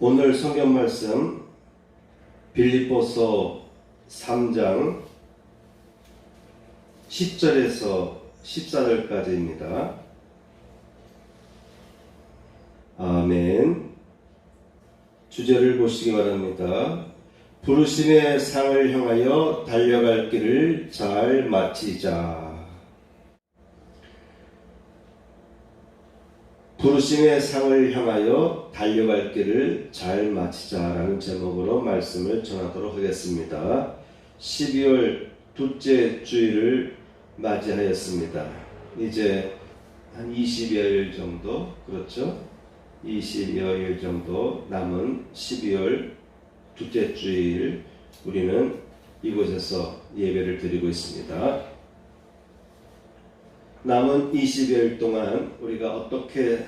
오늘 성경 말씀 빌립보서 3장 10절에서 14절까지입니다. 아멘. 주제를 보시기 바랍니다. 부르심의 상을 향하여 달려갈 길을 잘 마치자. 부르심의 상을 향하여 달려갈 길을 잘 마치자라는 제목으로 말씀을 전하도록 하겠습니다. 12월 둘째 주일을 맞이하였습니다. 이제 한 20여일 정도, 그렇죠? 20여일 정도 남은 12월 둘째 주일 우리는 이곳에서 예배를 드리고 있습니다. 남은 20여일 동안 우리가 어떻게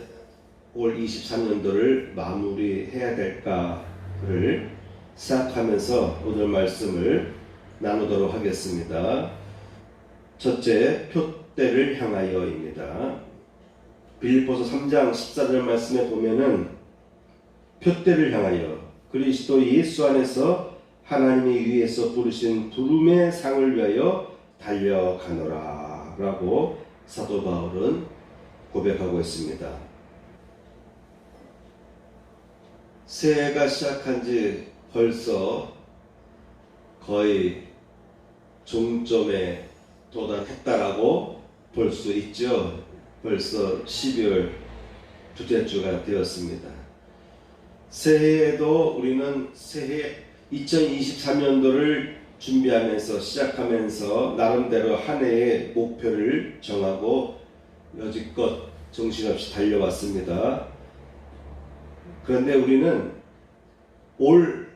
올 23년도를 마무리해야 될까를 생각하면서 오늘 말씀을 나누도록 하겠습니다. 첫째, 표대를 향하여입니다. 빌립보서 3장 14절 말씀에 보면은 표대를 향하여 그리스도 예수 안에서 하나님이 위에서 부르신 부름의 상을 위하여 달려가노라 라고 사도 바울은 고백하고 있습니다. 새해가 시작한 지 벌써 거의 종점에 도달했다라고 볼 수 있죠. 벌써 12월 둘째 주가 되었습니다. 새해에도 우리는 새해 2023년도를 준비하면서 시작하면서 나름대로 한 해의 목표를 정하고 여지껏 정신없이 달려왔습니다. 그런데 우리는 올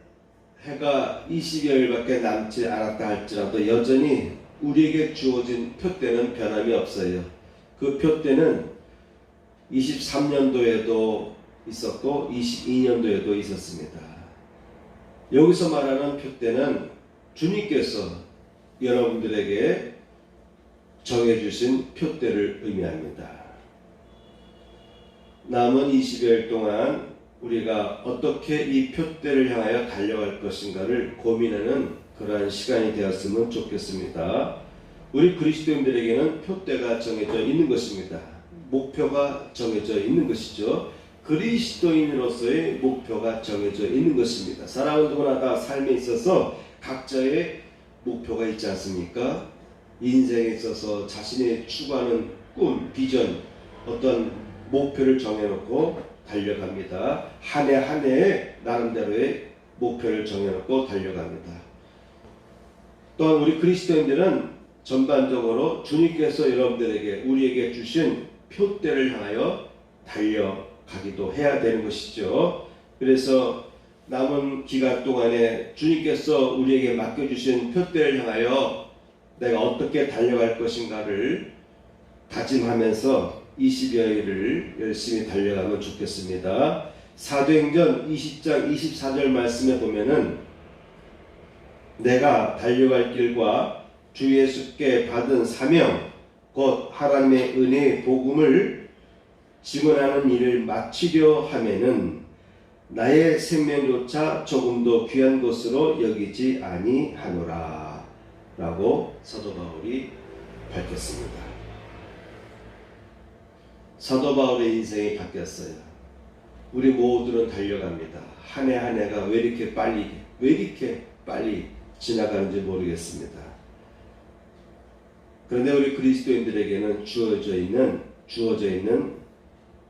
해가 20여일밖에 남지 않았다 할지라도 여전히 우리에게 주어진 표대는 변함이 없어요. 그 표대는 23년도에도 있었고 22년도에도 있었습니다. 여기서 말하는 표대는 주님께서 여러분들에게 정해주신 표대를 의미합니다. 남은 20여일 동안 우리가 어떻게 이 표대를 향하여 달려갈 것인가를 고민하는 그러한 시간이 되었으면 좋겠습니다. 우리 그리스도인들에게는 표대가 정해져 있는 것입니다. 목표가 정해져 있는 것이죠. 그리스도인으로서의 목표가 정해져 있는 것입니다. 사람은 누구나 다 삶에 있어서 각자의 목표가 있지 않습니까? 인생에 있어서 자신이 추구하는 꿈, 비전, 어떤 목표를 정해놓고 달려갑니다. 한 해 한 해에 나름대로의 목표를 정해놓고 달려갑니다. 또한 우리 그리스도인들은 전반적으로 주님께서 여러분들에게 우리에게 주신 표대를 향하여 달려가기도 해야 되는 것이죠. 그래서 남은 기간 동안에 주님께서 우리에게 맡겨주신 표대를 향하여 내가 어떻게 달려갈 것인가를 다짐하면서 20여일을 열심히 달려가면 좋겠습니다. 사도행전 20장 24절 말씀에 보면은 내가 달려갈 길과 주 예수께 받은 사명 곧 하나님의 은혜의 복음을 증언하는 일을 마치려 하면은 나의 생명조차 조금도 귀한 것으로 여기지 아니하노라 라고 사도 바울이 밝혔습니다. 사도 바울의 인생이 바뀌었어요. 우리 모두는 달려갑니다. 한 해 한 해가 왜 이렇게 빨리 지나가는지 모르겠습니다. 그런데 우리 그리스도인들에게는 주어져 있는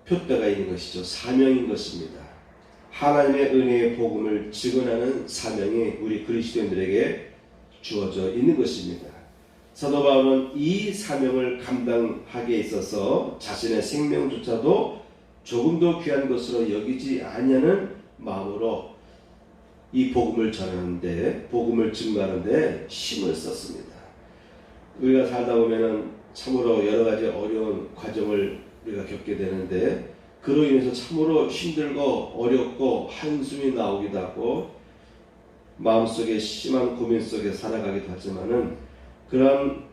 표대가 있는 것이죠. 사명인 것입니다. 하나님의 은혜의 복음을 증언하는 사명이 우리 그리스도인들에게 주어져 있는 것입니다. 사도 바울은 이 사명을 감당하기에 있어서 자신의 생명조차도 조금도 귀한 것으로 여기지 아니하는 마음으로 이 복음을 전하는데, 복음을 증거하는데 힘을 썼습니다. 우리가 살다 보면은 참으로 여러 가지 어려운 과정을 우리가 겪게 되는데 그로 인해서 참으로 힘들고 어렵고 한숨이 나오기도 하고 마음속에 심한 고민 속에 살아가기도 하지만은 그런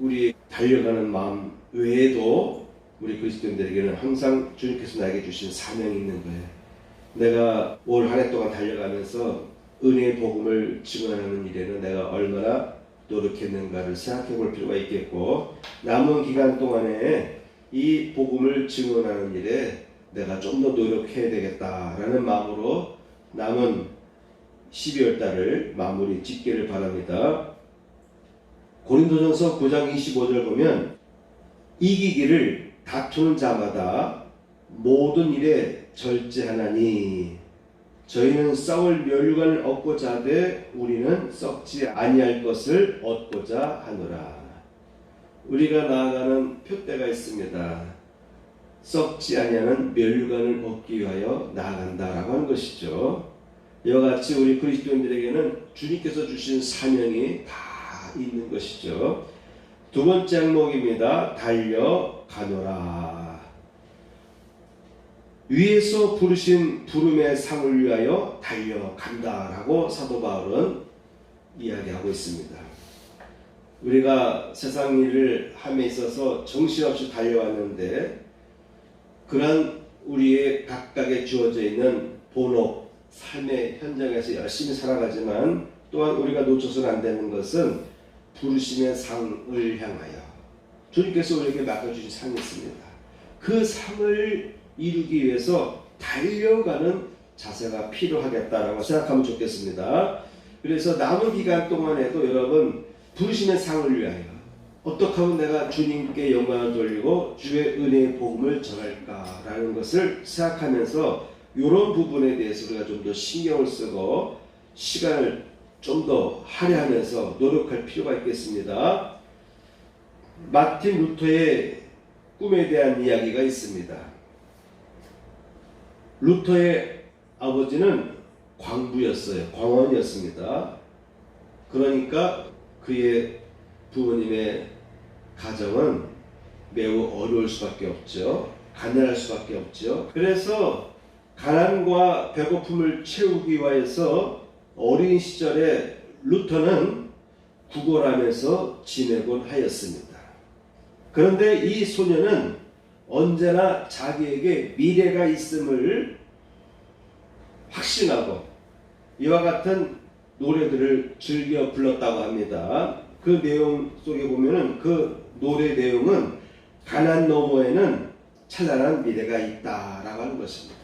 우리 달려가는 마음 외에도 우리 그리스도인들에게는 항상 주님께서 나에게 주신 사명이 있는 거예요. 내가 올 한 해 동안 달려가면서 은혜의 복음을 증언하는 일에는 내가 얼마나 노력했는가를 생각해 볼 필요가 있겠고, 남은 기간 동안에 이 복음을 증언하는 일에 내가 좀 더 노력해야 되겠다라는 마음으로 남은 12월 달을 마무리 짓기를 바랍니다. 고린도전서 9장 25절 보면 이기기를 다투는 자마다 모든 일에 절제하나니 저희는 썩을 멸류관을 얻고자 하되 우리는 썩지 아니할 것을 얻고자 하노라. 우리가 나아가는 표대가 있습니다. 썩지 아니하는 멸류관을 얻기 위하여 나아간다라고 하는 것이죠. 이와 같이 우리 그리스도인들에게는 주님께서 주신 사명이 다 있는 것이죠. 두 번째 항목입니다. 달려가노라. 위에서 부르신 부름의 상을 위하여 달려간다라고 사도 바울은 이야기하고 있습니다. 우리가 세상 일을 함에 있어서 정신없이 달려왔는데, 그런 우리의 각각에 주어져 있는 본업, 삶의 현장에서 열심히 살아가지만 또한 우리가 놓쳐서는 안 되는 것은 부르심의 상을 향하여 주님께서 우리에게 맡겨주신 상이 있습니다. 그 상을 이루기 위해서 달려가는 자세가 필요하겠다라고 생각하면 좋겠습니다. 그래서 남은 기간 동안에도 여러분 부르심의 상을 위하여 어떻게 하면 내가 주님께 영광을 돌리고 주의 은혜의 복음을 전할까라는 것을 생각하면서 이런 부분에 대해서 우리가 좀 더 신경을 쓰고 시간을 좀 더 할애하면서 노력할 필요가 있겠습니다. 마틴 루터의 꿈에 대한 이야기가 있습니다. 루터의 아버지는 광부였어요. 광원이었습니다. 그러니까 그의 부모님의 가정은 매우 어려울 수밖에 없죠. 가난할 수밖에 없죠. 그래서 가난과 배고픔을 채우기 위해서 어린 시절에 루터는 구걸하면서 지내곤 하였습니다. 그런데 이 소녀는 언제나 자기에게 미래가 있음을 확신하고 이와 같은 노래들을 즐겨 불렀다고 합니다. 그 내용 속에 보면은 그 노래 내용은 가난 너머에는 찬란한 미래가 있다라고 하는 것입니다.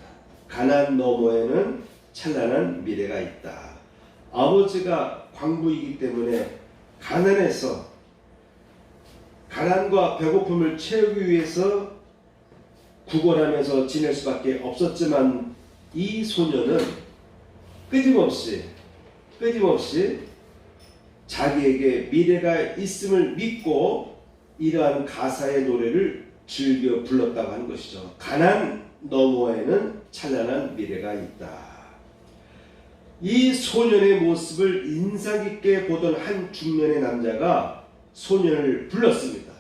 가난 너머에는 찬란한 미래가 있다. 아버지가 광부이기 때문에 가난해서 가난과 배고픔을 채우기 위해서 구걸하면서 지낼 수밖에 없었지만 이 소녀는 끊임없이 자기에게 미래가 있음을 믿고 이러한 가사의 노래를 즐겨 불렀다고 하는 것이죠. 가난 너머에는 찬란한 미래가 있다. 이 소년의 모습을 인상 깊게 보던 한 중년의 남자가 소년을 불렀습니다.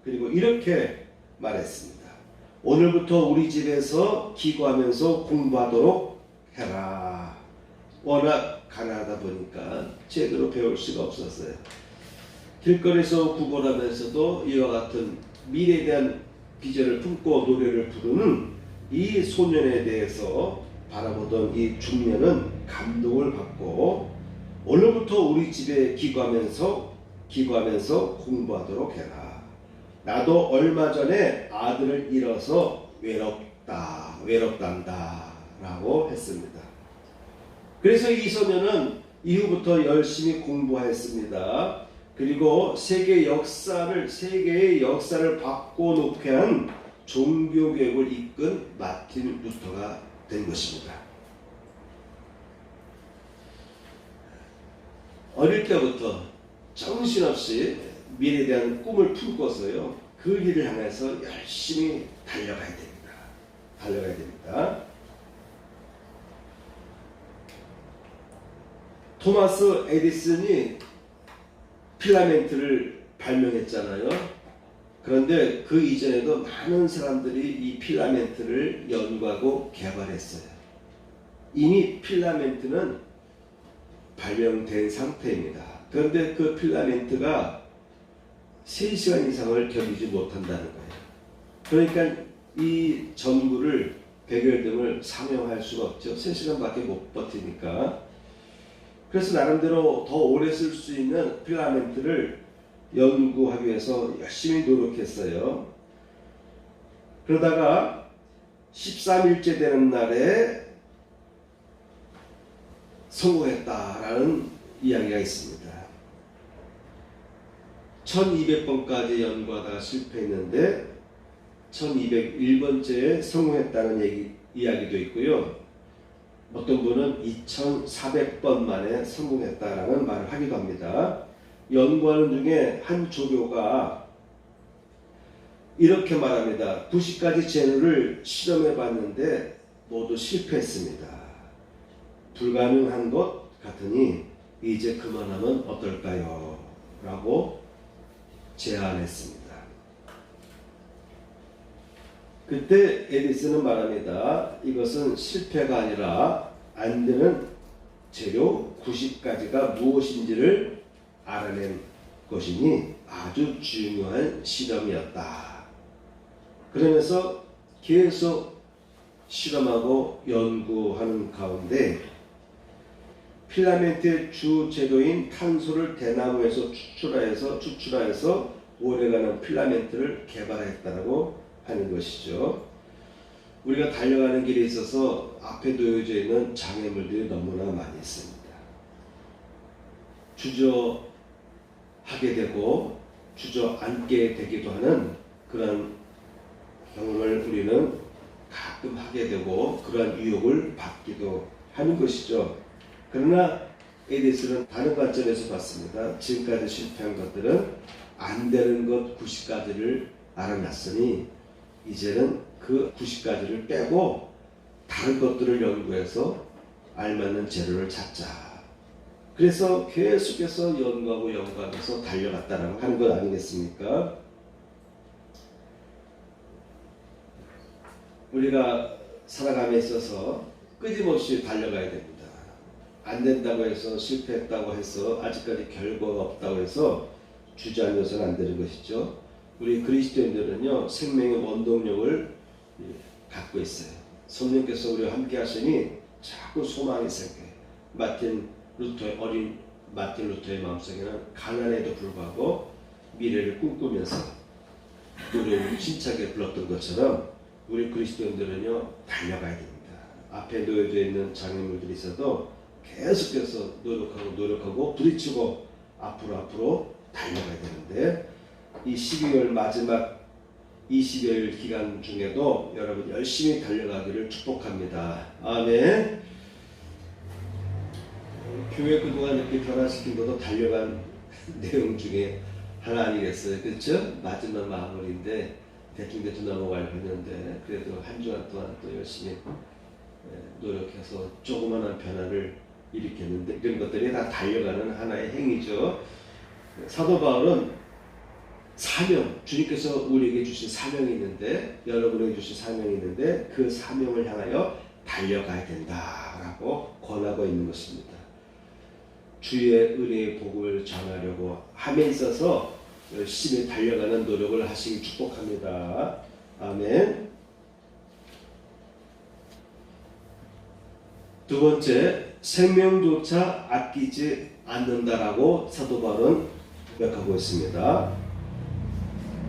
그리고 이렇게 말했습니다. 오늘부터 우리 집에서 기도하면서 공부하도록 해라. 워낙 가난하다 보니까 제대로 배울 수가 없었어요. 길거리에서 구걸하면서도 이와 같은 미래에 대한 비전을 품고 노래를 부르는 이 소년에 대해서 바라보던 이 중년은 감동을 받고 오늘부터 우리 집에 기도하면서 공부하도록 해라. 나도 얼마 전에 아들을 잃어서 외롭단다 라고 했습니다. 그래서 이 소년은 이후부터 열심히 공부하였습니다. 그리고 세계의 역사를 바꿔놓게 한 종교개혁을 이끈 마틴 루터가 된 것입니다. 어릴 때부터 정신없이 미래에 대한 꿈을 품고서요, 그 길을 향해서 열심히 달려가야 됩니다. 토마스 에디슨이 필라멘트를 발명했잖아요. 그런데 그 이전에도 많은 사람들이 이 필라멘트를 연구하고 개발했어요. 이미 필라멘트는 발명된 상태입니다. 그런데 그 필라멘트가 3시간 이상을 견디지 못한다는 거예요. 그러니까 이 전구를 백열등을 사용할 수가 없죠. 3시간밖에 못 버티니까. 그래서 나름대로 더 오래 쓸 수 있는 필라멘트를 연구하기 위해서 열심히 노력했어요. 그러다가 13일째 되는 날에 성공했다라는 이야기가 있습니다. 1200번까지 연구하다가 실패했는데 1201번째에 성공했다는 이야기도 있고요. 어떤 분은 2400번 만에 성공했다라는 말을 하기도 합니다. 연구하는 중에 한 조교가 이렇게 말합니다. 90가지 재료를 실험해 봤는데 모두 실패했습니다. 불가능한 것 같으니 이제 그만하면 어떨까요? 라고 제안했습니다. 그때 에디슨은 말합니다. 이것은 실패가 아니라 안 되는 재료 90가지가 무엇인지를 알아낸 것이니 아주 중요한 실험이었다. 그러면서 계속 실험하고 연구하는 가운데 필라멘트의 주 재료인 탄소를 대나무에서 추출하여서 오래가는 필라멘트를 개발했다고 하는 것이죠. 우리가 달려가는 길에 있어서 앞에 놓여져 있는 장애물들이 너무나 많이 있습니다. 주저하게 되고 주저앉게 되기도 하는 그런 경험을 우리는 가끔 하게 되고 그러한 유혹을 받기도 하는 것이죠. 그러나 에디슨은 다른 관점에서 봤습니다. 지금까지 실패한 것들은 안 되는 것 90가지를 알아놨으니 이제는 그 90가지를 빼고 다른 것들을 연구해서 알맞는 재료를 찾자. 그래서 계속해서 연구하면서 달려갔다라고 하는 것 아니겠습니까? 우리가 살아감에 있어서 끊임없이 달려가야 됩니다. 안 된다고 해서 실패했다고 해서 아직까지 결과가 없다고 해서 주저앉아서는 안 되는 것이죠. 우리 그리스도인들은요 생명의 원동력을 갖고 있어요. 성령께서 우리와 함께 하시니 자꾸 소망이 생겨요. 어린 마틴 루터의 마음속에는 가난에도 불구하고 미래를 꿈꾸면서 노래를 힘차게 불렀던 것처럼 우리 그리스도인들은요 달려가야 됩니다. 앞에 놓여져 있는 장애물들이 있어도 계속해서 노력하고 부딪히고 앞으로 달려가야 되는데 이 12월 마지막 20일 기간 중에도 여러분 열심히 달려가기를 축복합니다. 아멘. 교회 그동안 이렇게 변화시킨 것도 달려간 내용 중에 하나 아니겠어요? 그렇죠? 마지막 마무리인데 대충 넘어가려고 했는데 그래도 한 주간 동안 또 열심히 노력해서 조그마한 변화를 일으켰는데 이런 것들이 다 달려가는 하나의 행위죠. 사도 바울은 사명, 주님께서 우리에게 주신 사명이 있는데 여러분에게 주신 사명이 있는데 그 사명을 향하여 달려가야 된다라고 권하고 있는 것입니다. 주의 은혜의 복음을 전하려고 함에 있어서 열심히 달려가는 노력을 하시길 축복합니다. 아멘. 두 번째, 생명조차 아끼지 않는다라고 사도 바울은 고백하고 있습니다.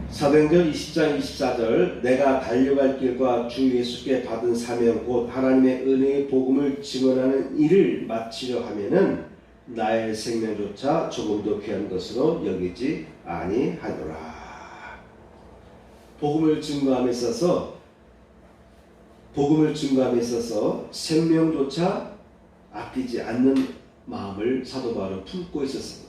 사도행전 20장 24절 내가 달려갈 길과 주 예수께 받은 사명 곧 하나님의 은혜의 복음을 증언하는 일을 마치려 하면은 나의 생명조차 조금도 귀한 것으로 여기지 아니하노라. 복음을 증거함에 있어서 생명조차 아끼지 않는 마음을 사도 바울은 품고 있었습니다.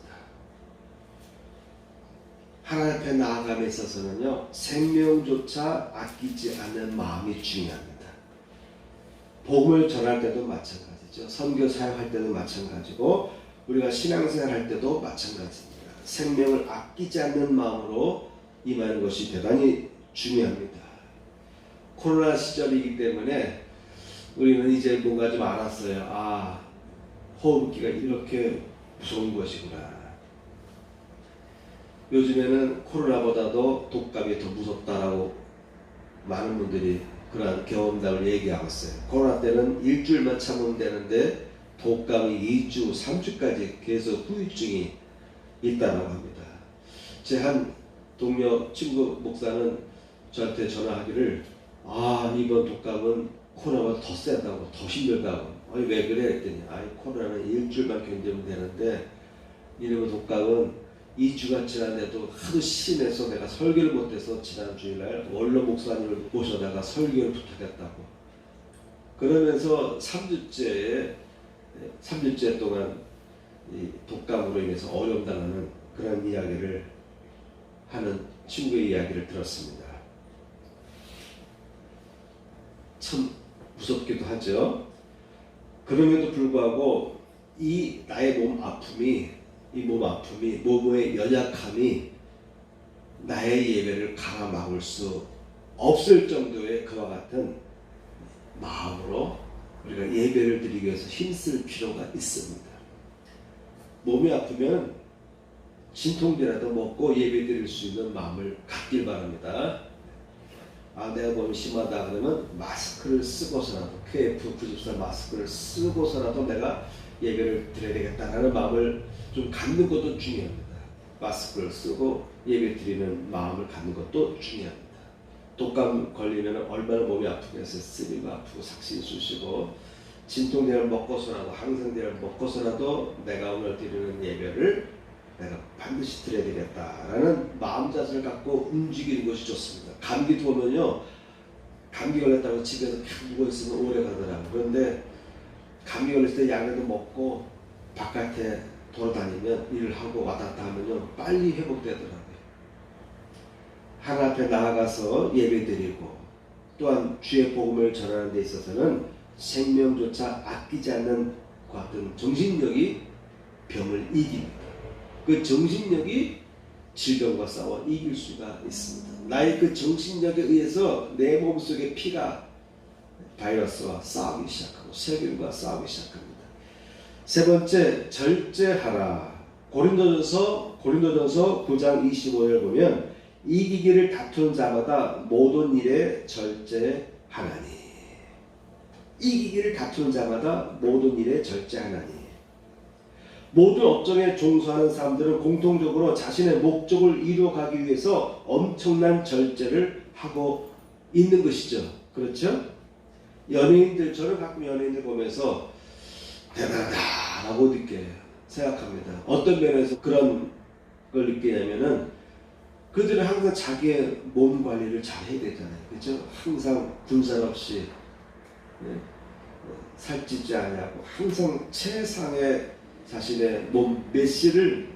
하나님 앞에 나아감에 있어서는요 생명조차 아끼지 않는 마음이 중요합니다. 복음을 전할 때도 마찬가지죠. 선교 사역할 때도 마찬가지고 우리가 신앙생활 할 때도 마찬가지입니다. 생명을 아끼지 않는 마음으로 임하는 것이 대단히 중요합니다. 코로나 시절이기 때문에 우리는 이제 뭔가 좀 알았어요. 호흡기가 이렇게 무서운 것이구나. 요즘에는 코로나보다도 독감이 더 무섭다라고 많은 분들이 그러한 경험담을 얘기하고 있어요. 코로나 때는 일주일만 참으면 되는데 독감이 2주, 3주까지 계속 후유증이 있다고 합니다. 제 한 동료 친구 목사는 저한테 전화하기를 이번 독감은 코로나보다 더 세다고, 더 힘들다고. 아니 왜 그래? 했더니 코로나는 일주일만 견디면 되는데 이러면 독감은 2주가 지났는데도 하도 심해서 내가 설교를 못해서 지난 주일날 원로 목사님을 모셔다가 설교를 부탁했다고. 그러면서 3주째 동안 이 독감으로 인해서 어려움 당하는 그런 이야기를 하는 친구의 이야기를 들었습니다. 참 무섭기도 하죠. 그럼에도 불구하고 이 나의 몸의 연약함이 나의 예배를 가로막을 수 없을 정도의 그와 같은 마음으로 우리가 예배를 드리기 위해서 힘쓸 필요가 있습니다. 몸이 아프면 진통제라도 먹고 예배 드릴 수 있는 마음을 갖길 바랍니다. 내가 몸이 심하다 그러면 마스크를 쓰고서라도 KF94 마스크를 쓰고서라도 내가 예배를 드려야 되겠다라는 마음을 좀 갖는 것도 중요합니다. 마스크를 쓰고 예배 드리는 마음을 갖는 것도 중요합니다. 독감 걸리면 얼마나 몸이 아프겠어요. 쓰리가 아프고 삭신이 쑤시고 진통제를 먹고서라도 항생제를 먹고서라도 내가 오늘 드리는 예배를 내가 반드시 드려야 되겠다라는 마음자세를 갖고 움직이는 것이 좋습니다. 감기도 보면요, 감기 걸렸다고 집에서 푹 누워있으면 오래 가더라고요. 그런데 감기 걸렸을 때 약이라도 먹고 바깥에 돌아다니면 일을 하고 왔다 갔다 하면요 빨리 회복되더라고요. 하나님 앞에 나아가서 예배드리고 또한 주의 복음을 전하는 데 있어서는 생명조차 아끼지 않는 그 같은 정신력이 병을 이깁니다. 그 정신력이 질병과 싸워 이길 수가 있습니다. 나의 그 정신력에 의해서 내 몸속의 피가 바이러스와 싸우기 시작하고 세균과 싸우기 시작합니다. 세 번째, 절제하라. 고린도전서 9장 25절 보면 이기기를 다투는 자마다 모든 일에 절제하나니. 이기기를 다투는 자마다 모든 일에 절제하나니. 모든 업종에 종사하는 사람들은 공통적으로 자신의 목적을 이루어가기 위해서 엄청난 절제를 하고 있는 것이죠. 그렇죠? 저는 가끔 연예인들 보면서 대단하다라고 생각합니다. 어떤 면에서 그런 걸 느끼냐면은 그들은 항상 자기의 몸 관리를 잘 해야 되잖아요. 그렇죠? 항상 분산 없이 살찌지 않냐고 항상 최상의 자신의 몸 맵시를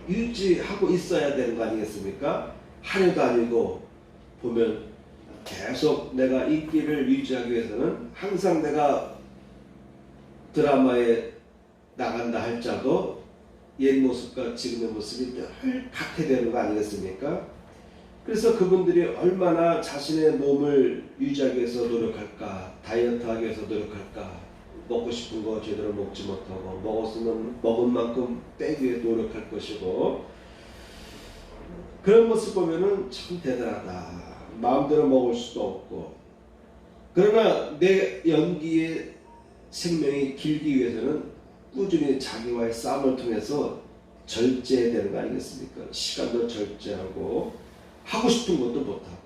유지하고 있어야 되는 거 아니겠습니까? 하루도 아니고 보면 계속 내가 인기를 유지하기 위해서는 항상 내가 드라마에 나간다 할지라도 옛 모습과 지금의 모습이 늘 같게 되는 거 아니겠습니까? 그래서 그분들이 얼마나 자신의 몸을 유지하기 위해서 노력할까, 다이어트하기 위해서 노력할까, 먹고 싶은 거 제대로 먹지 못하고 먹었으면 먹은 만큼 빼기 위해 노력할 것이고, 그런 모습 보면은 참 대단하다. 마음대로 먹을 수도 없고, 그러나 내 연기의 생명이 길기 위해서는 꾸준히 자기와의 싸움을 통해서 절제해야 되는 거 아니겠습니까? 시간도 절제하고 하고 싶은 것도 못하고,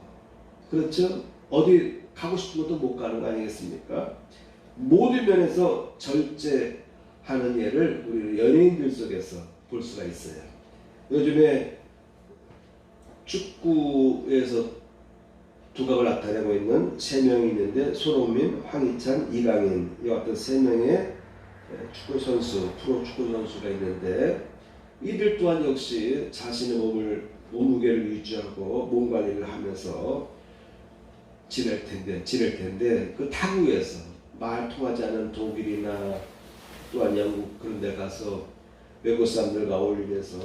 그렇죠? 어디 가고 싶은 것도 못 가는 거 아니겠습니까? 모든 면에서 절제하는 예를 우리 연예인들 속에서 볼 수가 있어요. 요즘에 축구에서 두각을 나타내고 있는 세 명이 있는데 손흥민, 황희찬, 이강인 이 같은 세 명의 축구 선수, 프로 축구 선수가 있는데 이들 또한 역시 자신의 몸무게를 유지하고 몸 관리를 하면서 지낼 텐데 그 타국에서 말 통하지 않은 독일이나 또한 영국 그런 데 가서 외국 사람들과 어울리면서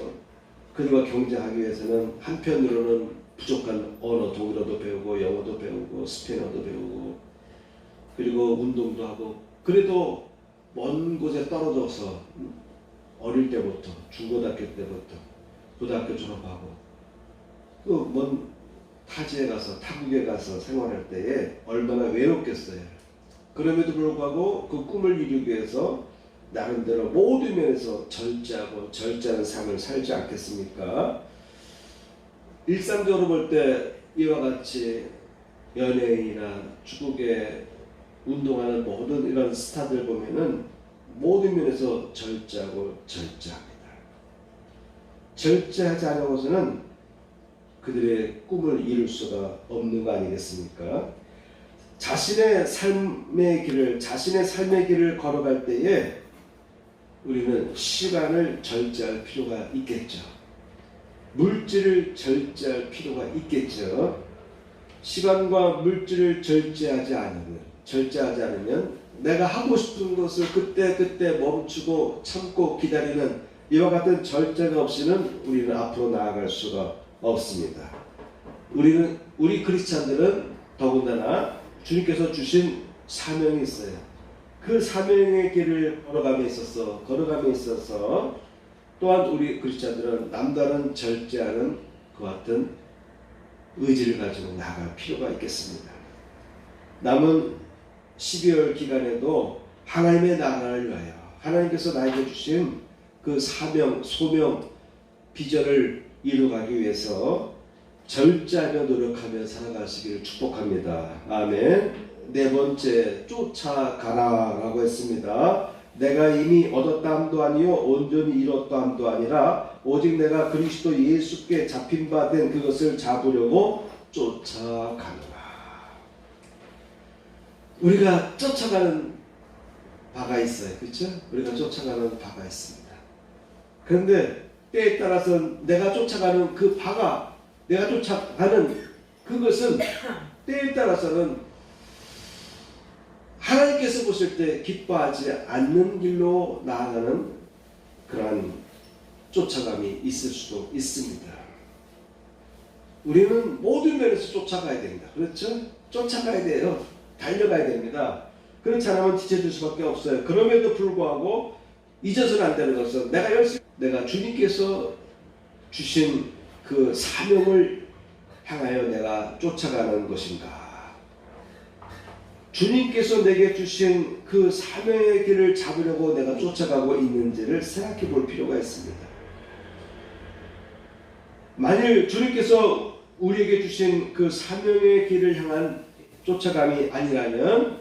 그들과 경쟁하기 위해서는 한편으로는 부족한 언어, 독일어도 배우고 영어도 배우고 스페인어도 배우고 그리고 운동도 하고, 그래도 먼 곳에 떨어져서 어릴 때부터 중고등학교 때부터 고등학교 졸업하고 그 먼 타지에 가서 타국에 가서 생활할 때에 얼마나 외롭겠어요. 그럼에도 불구하고 그 꿈을 이루기 위해서 나름대로 모든 면에서 절제하고 절제하는 삶을 살지 않겠습니까? 일상적으로 볼 때 이와 같이 연예인이나 축구계 운동하는 모든 이런 스타들 보면은 모든 면에서 절제하고 절제합니다. 절제하지 않고서는 그들의 꿈을 이룰 수가 없는 거 아니겠습니까? 자신의 삶의 길을 걸어갈 때에 우리는 시간을 절제할 필요가 있겠죠. 물질을 절제할 필요가 있겠죠. 시간과 물질을 절제하지 않으면 내가 하고 싶은 것을 그때 멈추고 참고 기다리는 이와 같은 절제가 없이는 우리는 앞으로 나아갈 수가 없습니다. 우리 크리스찬들은 더군다나 주님께서 주신 사명이 있어요. 그 사명의 길을 걸어감에 있어서 또한 우리 크리스찬들은 남다른 절제하는 그 같은 의지를 가지고 나아갈 필요가 있겠습니다. 남은 12월 기간에도 하나님의 나라를 위하여 하나님께서 나에게 주신 그 사명, 소명, 비전을 이루어가기 위해서 절제하며 노력하며 살아가시기를 축복합니다. 아멘. 네 번째, 쫓아가라 라고 했습니다. 내가 이미 얻었다함도 아니요 온전히 이뤘다함도 아니라 오직 내가 그리스도 예수께 잡힌 바 된 그것을 잡으려고 쫓아가노라. 우리가 쫓아가는 바가 있어요. 그렇죠? 우리가 쫓아가는 바가 있습니다. 그런데 때에 따라서는 내가 쫓아가는 그 바가, 내가 쫓아가는 그것은 때에 따라서는 하나님께서 보실 때 기뻐하지 않는 길로 나아가는 그러한 쫓아감이 있을 수도 있습니다. 우리는 모든 면에서 쫓아가야 됩니다. 그렇죠? 쫓아가야 돼요. 달려가야 됩니다. 그렇지 않으면 지쳐질 수밖에 없어요. 그럼에도 불구하고 잊어서는 안 되는 것은 내가 주님께서 주신 그 사명을 향하여 내가 쫓아가는 것인가? 주님께서 내게 주신 그 사명의 길을 잡으려고 내가 쫓아가고 있는지를 생각해 볼 필요가 있습니다. 만일 주님께서 우리에게 주신 그 사명의 길을 향한 쫓아감이 아니라면,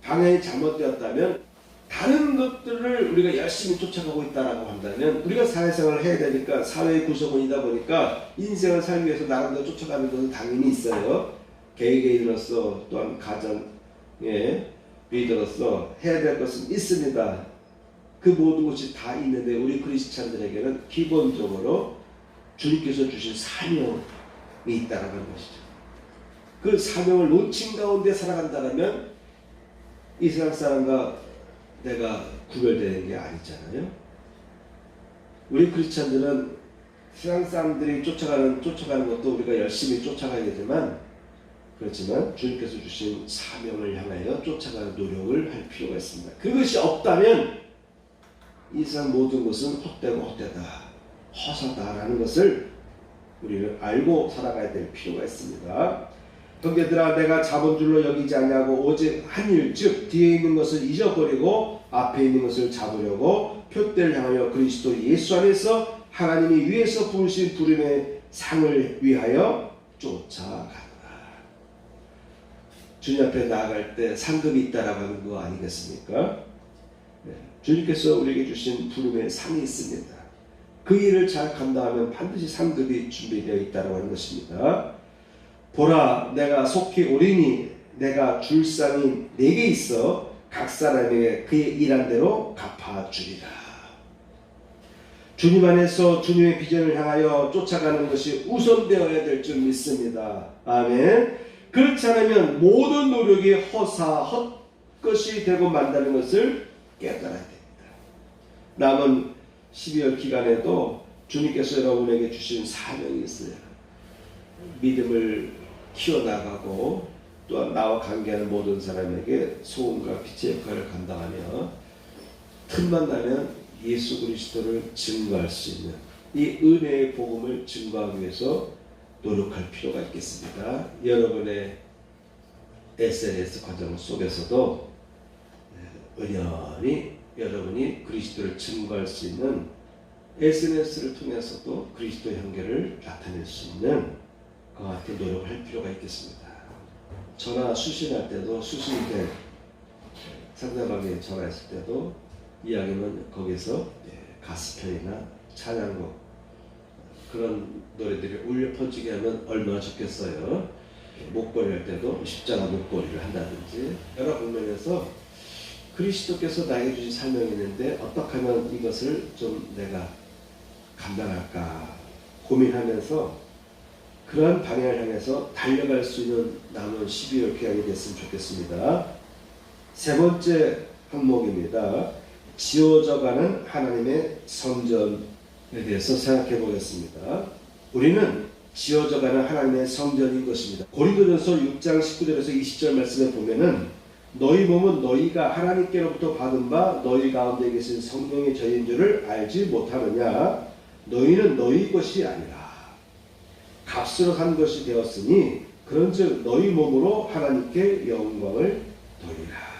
방향이 잘못되었다면, 다른 것들을 우리가 열심히 쫓아가고 있다라고 한다면, 우리가 사회생활을 해야 되니까, 사회의 구성원이다 보니까 인생을 살기 위해서 나름대로 쫓아가는 것은 당연히 있어요. 개개인으로서 또한 가정의 리더로서 해야 될 것은 있습니다. 그 모든 것이 다 있는데 우리 크리스찬들에게는 기본적으로 주님께서 주신 사명이 있다라는 것이죠. 그 사명을 놓친 가운데 살아간다면 이 세상 사람과 내가 구별되는 게 아니잖아요. 우리 크리스찬들은 세상 사람들이 쫓아가는 것도 우리가 열심히 쫓아가야 되지만, 그렇지만 주님께서 주신 사명을 향하여 쫓아가는 노력을 할 필요가 있습니다. 그것이 없다면 이 세상 모든 것은 헛되다, 허사다라는 것을 우리는 알고 살아가야 될 필요가 있습니다. 형제들아, 내가 잡은 줄로 여기지 않냐고 오직 한 일, 즉 뒤에 있는 것을 잊어버리고 앞에 있는 것을 잡으려고 표대를 향하여 그리스도 예수 안에서 하나님이 위에서 부으신 부름의 상을 위하여 쫓아가노라. 주님 앞에 나아갈 때 상급이 있다라고 하는 거 아니겠습니까? 네. 주님께서 우리에게 주신 부름의 상이 있습니다. 그 일을 잘 감당하면 반드시 상급이 준비되어 있다라고 하는 것입니다. 보라, 내가 속히 오리니 내가 줄 상이 내게 있어 각 사람에게 그의 일한 대로 갚아주리라. 주님 안에서 주님의 비전을 향하여 쫓아가는 것이 우선되어야 될 줄 믿습니다. 아멘. 그렇지 않으면 모든 노력이 헛것이 되고 만다는 것을 깨달아야 됩니다. 남은 12월 기간에도 주님께서 여러분에게 주신 사명이 있어요. 믿음을 키워나가고 또한 나와 관계하는 모든 사람에게 소금과 빛의 역할을 감당하며 틈만 나면 예수 그리스도를 증거할 수 있는 이 은혜의 복음을 증거하기 위해서 노력할 필요가 있겠습니다. 여러분의 SNS 과정 속에서도 은연히 여러분이 그리스도를 증거할 수 있는 SNS를 통해서도 그리스도 형계를 나타낼 수 있는 그와 같은 노력을 할 필요가 있겠습니다. 전화 수신할 때도 수신대 상대방에 전화했을 때도 이야기는 거기서 가스펠이나 찬양곡 그런 노래들이 울려 퍼지게 하면 얼마나 좋겠어요. 목걸이 할 때도 십자가 목걸이를 한다든지 여러 방면에서 그리스도께서 나에게 주신 사명이 있는데 어떻게 하면 이것을 좀 내가 감당할까 고민하면서 그러한 방향을 향해서 달려갈 수 있는 남은 12월 기간이 됐으면 좋겠습니다. 세 번째 항목입니다. 지어져가는 하나님의 성전에 대해서 생각해 보겠습니다. 우리는 지어져가는 하나님의 성전인 것입니다. 고린도전서 6장 19절에서 20절 말씀에 보면은 너희 몸은 너희가 하나님께로부터 받은 바 너희 가운데 계신 성령의 저인 줄을 알지 못하느냐. 너희는 너희 것이 아니라 값으로 산 것이 되었으니 그런즉 너희 몸으로 하나님께 영광을 돌리라.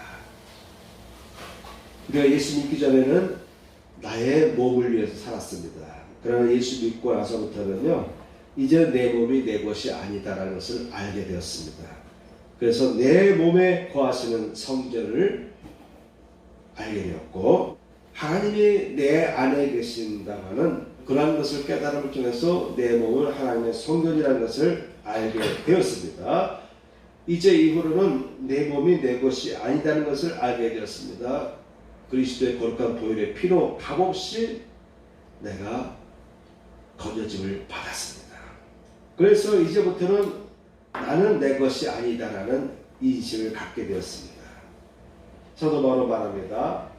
우리가 예수 믿기 전에는 나의 몸을 위해서 살았습니다. 그러나 예수 믿고 나서부터는요, 이제 내 몸이 내 것이 아니다라는 것을 알게 되었습니다. 그래서 내 몸에 거하시는 성전을 알게 되었고, 하나님이 내 안에 계신다는 그러한 것을 깨달음을 통해서 내 몸은 하나님의 성전이라는 것을 알게 되었습니다. 이제 이후로는 내 몸이 내 것이 아니다는 것을 알게 되었습니다. 그리스도의 거룩한 보혈의 피로 값없이 내가 거저짐을 받았습니다. 그래서 이제부터는 나는 내 것이 아니다라는 인식을 갖게 되었습니다. 사도 바울은 말합니다.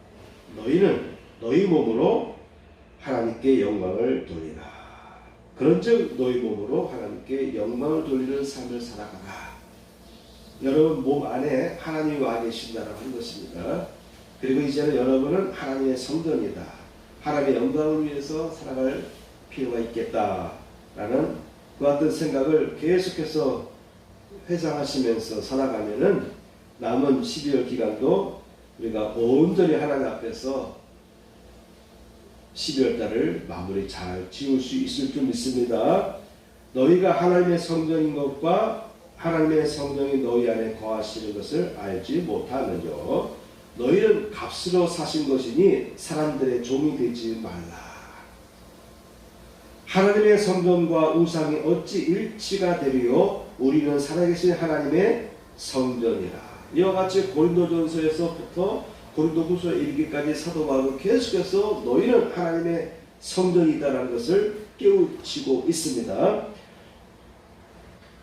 너희는 너희 몸으로 하나님께 영광을 돌리라. 그런즉 너희 몸으로 하나님께 영광을 돌리는 삶을 살아가라. 여러분 몸 안에 하나님이 와 계신다라고 하는 것입니다. 그리고 이제는 여러분은 하나님의 성전이다. 하나님의 영광을 위해서 살아갈 필요가 있겠다라는 그 같은 생각을 계속해서 회상하시면서 살아가면은 남은 12월 기간도 우리가 온전히 하나님 앞에서 12월 달을 마무리 잘 지을 수 있을 줄 믿습니다. 너희가 하나님의 성전인 것과 하나님의 성령이 너희 안에 거하시는 것을 알지 못하느뇨. 너희는 값으로 사신 것이니 사람들의 종이 되지 말라. 하나님의 성전과 우상이 어찌 일치가 되리요? 우리는 살아계신 하나님의 성전이라. 이와 같이 고린도전서에서부터 고린도후서에 이르기까지 사도 바울은 계속해서 너희는 하나님의 성전이다라는 것을 깨우치고 있습니다.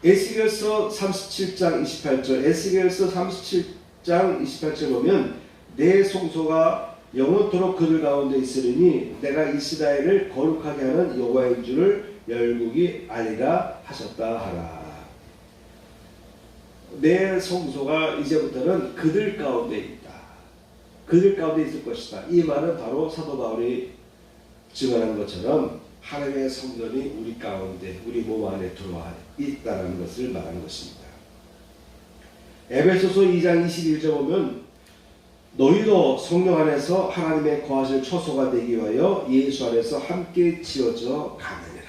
에스겔서 37장 28절, 에스겔서 37장 28절 보면 내 송소가 영원토록 그들 가운데 있으리니 내가 이스라엘을 거룩하게 하는 여호와인 줄을 열국이 아니라 하셨다 하라. 내 성소가 이제부터는 그들 가운데 있다. 그들 가운데 있을 것이다. 이 말은 바로 사도 바울이 증언한 것처럼 하나님의 성전이 우리 가운데 우리 몸 안에 들어와 있다는 것을 말하는 것입니다. 에베소서 2장 21절 보면 너희도 성령 안에서 하나님의 거하실 처소가 되기 위하여 예수 안에서 함께 지어져 가느니라.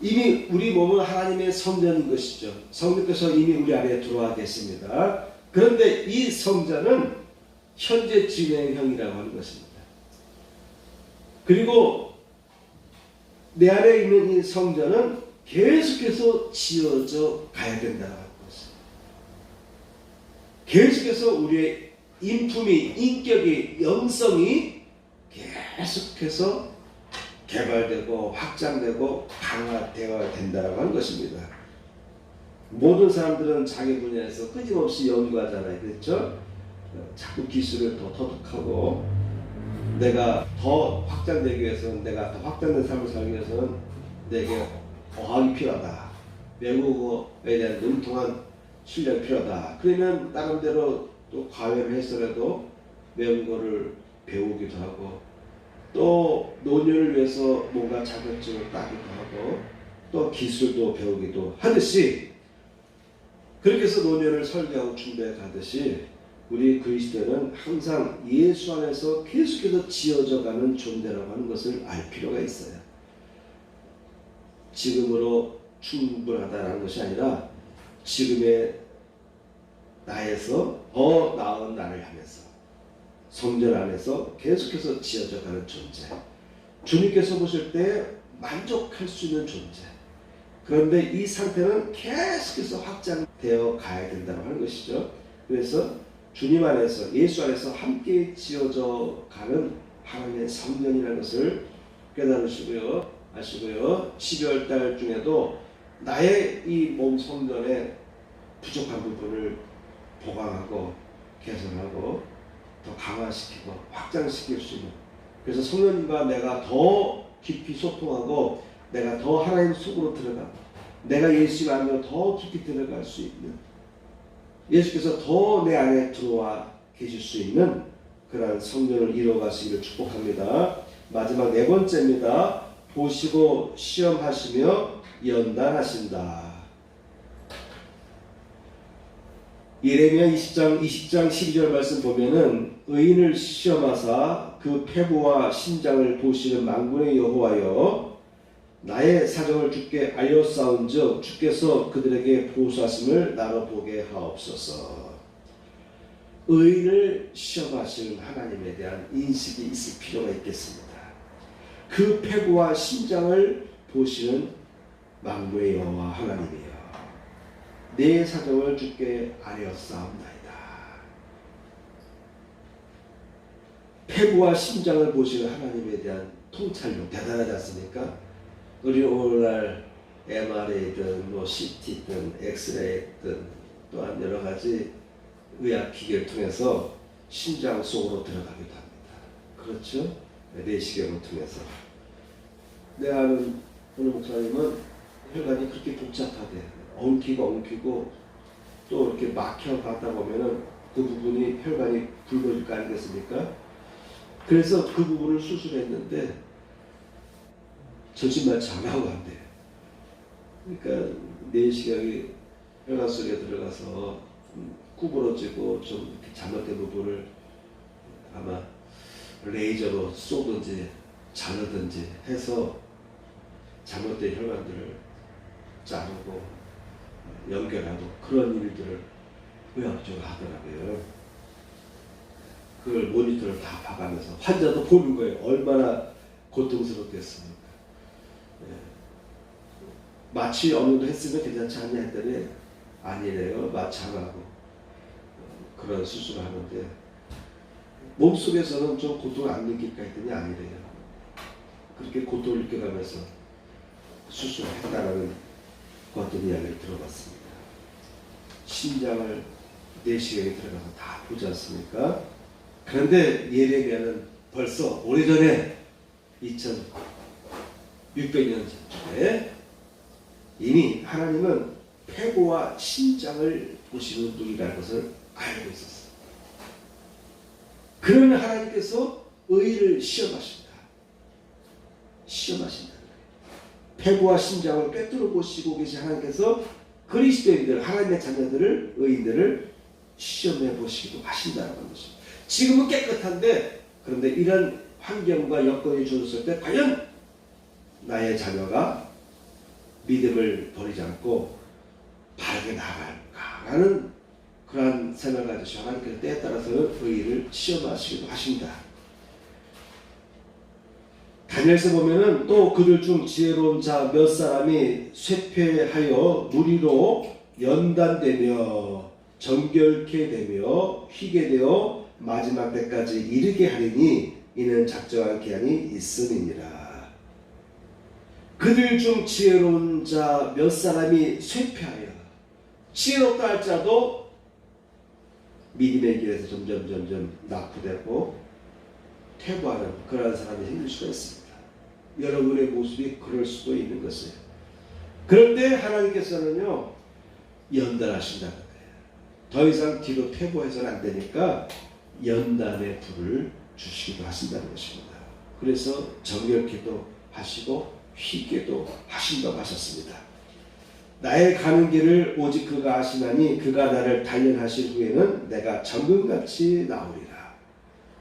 이미 우리 몸은 하나님의 성전인 것이죠. 성령께서 이미 우리 안에 들어와 계십니다. 그런데 이 성전은 현재 진행형이라고 하는 것입니다. 그리고 내 안에 있는 이 성전은 계속해서 지어져 가야 된다는 것입니다. 계속해서 우리의 인품이, 인격이, 영성이 계속해서 개발되고 확장되고 강화되어야 된다고 하는 것입니다. 모든 사람들은 자기 분야에서 끊임없이 연구하잖아요. 그렇죠? 자꾸 기술을 더 터득하고 내가 더 확장되기 위해서는, 내가 더 확장된 삶을 살기 위해서는 내게 어학이 필요하다. 외국어에 대한 능통한 실력이 필요하다. 그러면 나름대로 또 과외를 해서라도 외국어를 배우기도 하고 또 노년을 위해서 뭔가 자격증을 따기도 하고 또 기술도 배우기도 하듯이, 그렇게 해서 노년을 설계하고 준비해 가듯이 우리 그리스도는 항상 예수 안에서 계속해서 지어져 가는 존재라고 하는 것을 알 필요가 있어요. 지금으로 충분하다는 것이 아니라 지금의 나에서 더 나은 나를 향해서 성전 안에서 계속해서 지어져 가는 존재, 주님께서 보실 때 만족할 수 있는 존재. 그런데 이 상태는 계속해서 확장되어 가야 된다고 하는 것이죠. 그래서 주님 안에서, 예수 안에서 함께 지어져 가는 하나님의 성전이라는 것을 깨달으시고요, 아시고요. 12월 달 중에도 나의 이 몸 성전에 부족한 부분을 보강하고 개선하고 더 강화시키고 확장시킬 수 있는, 그래서 성령님과 내가 더 깊이 소통하고 내가 더 하나님 속으로 들어가고 내가 예수 안으로 더 깊이 들어갈 수 있는, 예수께서 더 내 안에 들어와 계실 수 있는 그러한 성전을 이루어가시기를 축복합니다. 마지막 네 번째입니다. 보시고 시험하시며 연단하신다. 예레미야 20장 12절 말씀 보면은 의인을 시험하사 그 패부와 신장을 보시는 만군의 여호와여, 나의 사정을 주께 알려싸운즉 주께서 그들에게 보수하심을 나로 보게 하옵소서. 의인을 시험하시는 하나님에 대한 인식이 있을 필요가 있겠습니다. 그 패부와 신장을 보시는 만군의 여호와 하나님이여, 내 사정을 주께 아뢰었사옵나이다. 패부와 심장을 보시는 하나님에 대한 통찰력 대단하지 않습니까? 우리 오늘날 MRI든 뭐 CT든 엑스레이든 또한 여러 가지 의학 기계를 통해서 심장 속으로 들어가기도 합니다. 그렇죠? 내시경을 통해서. 내가 아는 어느 목사님은 혈관이 그렇게 복잡하대. 엉키고 또 이렇게 막혀 가다 보면은 그 부분이 혈관이 붉어질 거 아니겠습니까? 그래서 그 부분을 수술했는데 전신마취 안 하고 한대요. 그러니까 내시경이 혈관 속에 들어가서 구부러지고 좀 잘못된 부분을 아마 레이저로 쏘든지 자르든지 해서 잘못된 혈관들을 자르고 연결하고 그런 일들을 의학적으로 하더라고요. 그걸 모니터를 다 봐가면서 환자도 보는 거예요. 얼마나 고통스럽겠습니까? 마취 어느 정도 했으면 괜찮지 않냐 했더니 아니래요. 마취 안 하고 그런 수술을 하는데 몸속에서는 좀 고통을 안 느낄까 했더니 아니래요. 그렇게 고통을 느껴가면서 수술을 했다라는 어떤 이야기를 들어봤습니다. 심장을 내시경에 들어가서 다 보지 않습니까? 그런데 예레미야는 벌써 오래전에 2600년 전에 이미 하나님은 패고와 심장을 보시는 분이라는 것을 알고 있었어요. 그런 하나님께서 의를 시험하신다. 패고와 심장을 꿰뚫어 보시고 계신 하나님께서 그리스도인들, 하나님의 자녀들을, 의인들을 시험해 보시기도 하신다는 것입니다. 지금은 깨끗한데, 그런데 이런 환경과 여건이 주어졌을 때 과연 나의 자녀가 믿음을 버리지 않고 바르게 나아갈까라는 그러한 생각을 가지시 하나님께서 때에 따라서는 의의를 시험하시기도 하십니다. 다니엘서 보면은 또 그들 중 지혜로운 자 몇 사람이 쇠퇴하여 무리로 연단되며 정결케 되며 휘게 되어 마지막 때까지 이르게 하리니 이는 작정한 기한이 있음이니라. 그들 중 지혜로운 자 몇 사람이 쇠퇴하여, 지혜롭다 할지라도 믿음의 길에서 점점 낙후되고 퇴보하는 그러한 사람이 생길 수가 있습니다. 여러분의 모습이 그럴 수도 있는 것이에요. 그런데 하나님께서는요, 연단하신다는 거예요. 더 이상 뒤로 퇴보해서는 안 되니까 연단의 불을 주시기도 하신다는 것입니다. 그래서 정결케도 하시고 휘게도 하신다고 하셨습니다. 나의 가는 길을 오직 그가 아시나니 그가 나를 단련하신 후에는 내가 정금같이 나오리라.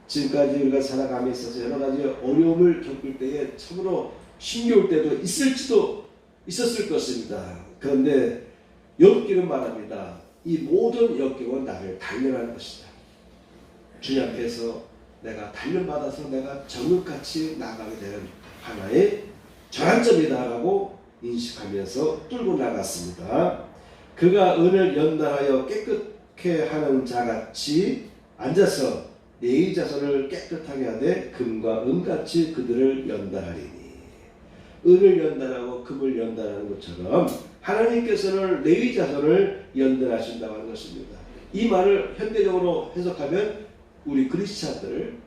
지금까지 우리가 살아감에 있어서 여러 가지 어려움을 겪을 때에 참으로 힘겨울 때도 있었을 것입니다. 그런데 욥기는 말합니다. 이 모든 역경은 나를 단련하는 것이다. 주님 앞에서 내가 단련받아서 내가 정금같이 나가게 되는 하나의 전환점이다라고 인식하면서 뚫고 나갔습니다. 그가 은을 연단하여 깨끗게 하는 자같이 앉아서 네 자손을 깨끗하게 하되 금과 은같이 그들을 연단하리니. 은을 연단하고 금을 연단하는 것처럼 하나님께서는 레위 자손을 연단하신다고 하는 것입니다. 이 말을 현대적으로 해석하면 우리 그리스찬들을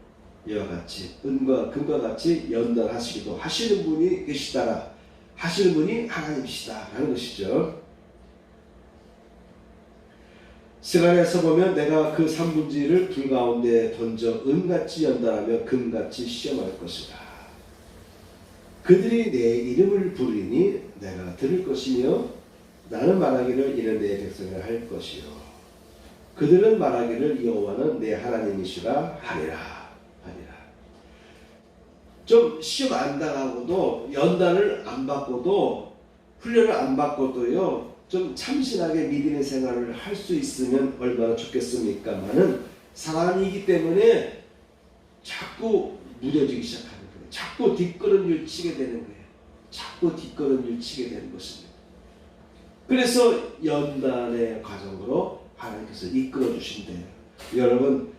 이와 같이 은과 금과 같이 연단하시기도 하시는 분이 계시다라 하시는 분이 하나님이시다 라는 것이죠. 스가랴서 보면 내가 그 삼분지를 불 가운데 던져 은같이 연단하며 금같이 시험할 것이다. 그들이 내 이름을 부르니 내가 들을 것이며 나는 말하기를 이는 내 백성이라 할 것이요 그들은 말하기를 여호와는 내 하나님이시라 하리라. 좀 시험 안 당하고도 연단을 안 받고도 훈련을 안 받고도요 좀 참신하게 믿음의 생활을 할 수 있으면 얼마나 좋겠습니까만은 사람이기 때문에 자꾸 무뎌지기 시작하는 거예요. 자꾸 뒷걸음질 치게 되는 거예요. 자꾸 뒷걸음질 치게 되는 것입니다. 그래서 연단의 과정으로 하나님께서 이끌어 주신대요. 여러분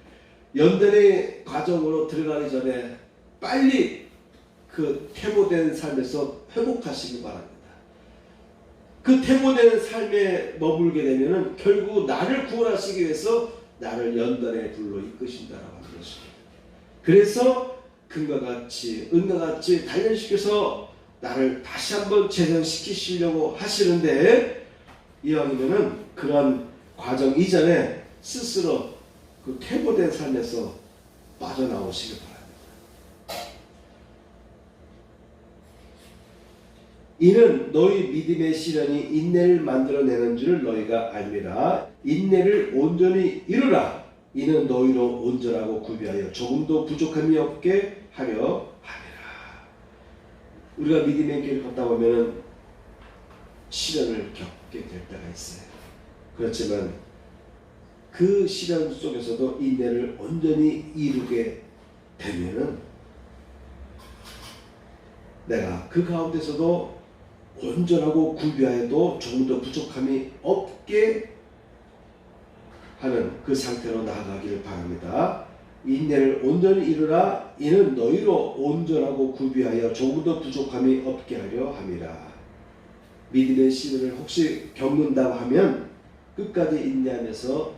연단의 과정으로 들어가기 전에 빨리 그 퇴보된 삶에서 회복하시기 바랍니다. 그 퇴보된 삶에 머물게 되면은 결국 나를 구원하시기 위해서 나를 연단의 불로 이끄신다라고 하는 것입니다. 그래서 금과 같이 은과 같이 단련시켜서 나를 다시 한번 재생시키시려고 하시는데 이왕이면은 그런 과정 이전에 스스로 그 퇴보된 삶에서 빠져나오시기 바랍니다. 이는 너희 믿음의 시련이 인내를 만들어내는 줄을 너희가 알미라. 인내를 온전히 이루라. 이는 너희로 온전하고 구비하여 조금도 부족함이 없게 하려 함이라. 우리가 믿음의 길을 걷다 보면 시련을 겪게 될 때가 있어요. 그렇지만 그 시련 속에서도 인내를 온전히 이루게 되면은 내가 그 가운데서도 온전하고 구비하여도 조금도 부족함이 없게 하는 그 상태로 나아가기를 바랍니다. 인내를 온전히 이루라. 이는 너희로 온전하고 구비하여 조금도 부족함이 없게 하려 함이라. 믿음의 시련을 혹시 겪는다고 하면 끝까지 인내하면서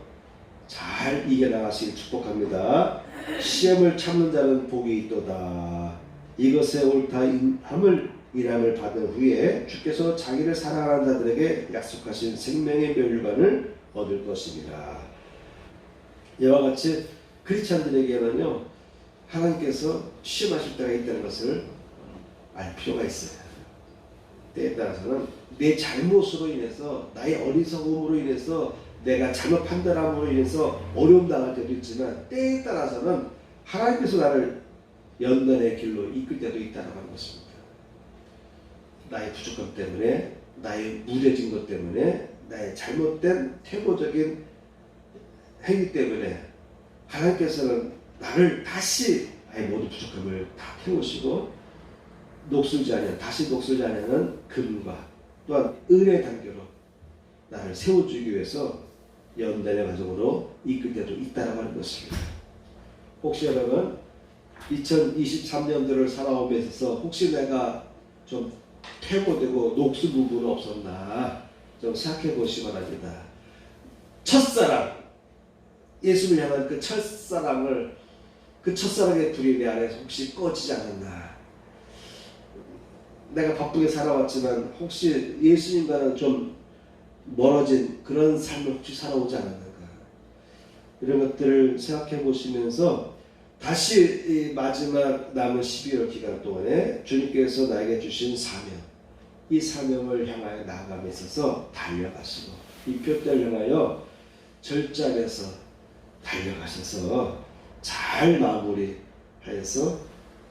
잘 이겨나가시길 축복합니다. 시험을 참는 자는 복이 있도다. 이것에 옳다 함을 일함을 받은 후에 주께서 자기를 사랑하는 자들에게 약속하신 생명의 멸류관을 얻을 것입니다. 이와 같이 크리스찬들에게는요 하나님께서 시험하실 때가 있다는 것을 알 필요가 있어요. 때에 따라서는 내 잘못으로 인해서 나의 어리석음으로 인해서 내가 잘못 판단함으로 인해서 어려움 당할 때도 있지만 때에 따라서는 하나님께서 나를 연단의 길로 이끌 때도 있다는 것입니다. 나의 부족함 때문에, 나의 무뎌진 것 때문에, 나의 잘못된 태고적인 행위 때문에 하나님께서는 나를 다시 나의 모든 부족함을 다 태우시고 다시 녹슬지 않는 금과 또한 은의 단계로 나를 세워주기 위해서 연단의 과정으로 이끌 때도 있다고 하는 것입니다. 혹시 여러분 2023년도를 살아오면서 있어서 혹시 내가 좀 퇴보되고 녹슬 부분은 없었나 좀 생각해 보시기 바랍니다. 첫사랑, 예수를 향한 그 첫사랑의 불이 내 안에서 혹시 꺼지지 않았나. 내가 바쁘게 살아왔지만 혹시 예수님과는 좀 멀어진 그런 삶을 혹시 살아오지 않았는가. 이런 것들을 생각해 보시면서 다시 이 마지막 남은 12월 기간 동안에 주님께서 나에게 주신 사명, 이 사명을 향하여 나아감에 있어서 달려가시고 이 표대를 향하여 절장해서 달려가셔서 잘 마무리하여서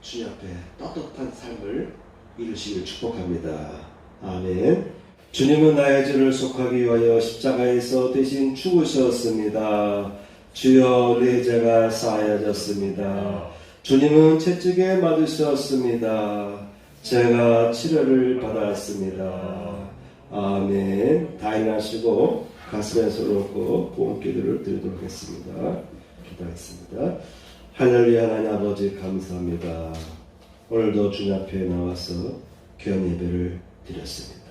주님 앞에 떳떳한 삶을 이루시길 축복합니다. 아멘. 주님은 나의 죄를 속하기 위하여 십자가에서 대신 죽으셨습니다. 주여 내 죄가 사하여졌습니다. 주님은 채찍에 맞으셨습니다. 제가 치료를 받았습니다. 아멘. 다 일어나시고 가슴에 손을 얹고 봉기도를 드리도록 하겠습니다. 기도하겠습니다. 할렐루야. 하나님 아버지 감사합니다. 오늘도 주님 앞에 나와서 귀한 예배를 드렸습니다.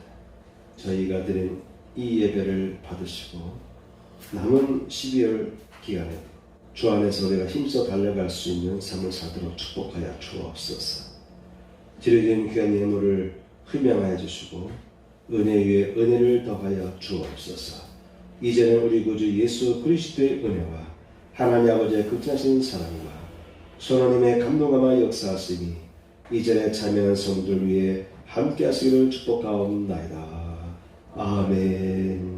저희가 드린 이 예배를 받으시고 남은 12월 기간에 주 안에서 우리가 힘써 달려갈 수 있는 삶을 살도록 축복하여 주옵소서. 드려진 귀한 예물을 흠양하여 주시고 은혜 위에 은혜를 더하여 주옵소서. 이제는 우리 구주 예수 그리스도의 은혜와 하나님 아버지의 극진하신 사랑과 하나님의 감동감화 역사하시니 이전에 참여한 성도들 위해 함께 하시기를 축복하옵나이다. 아멘.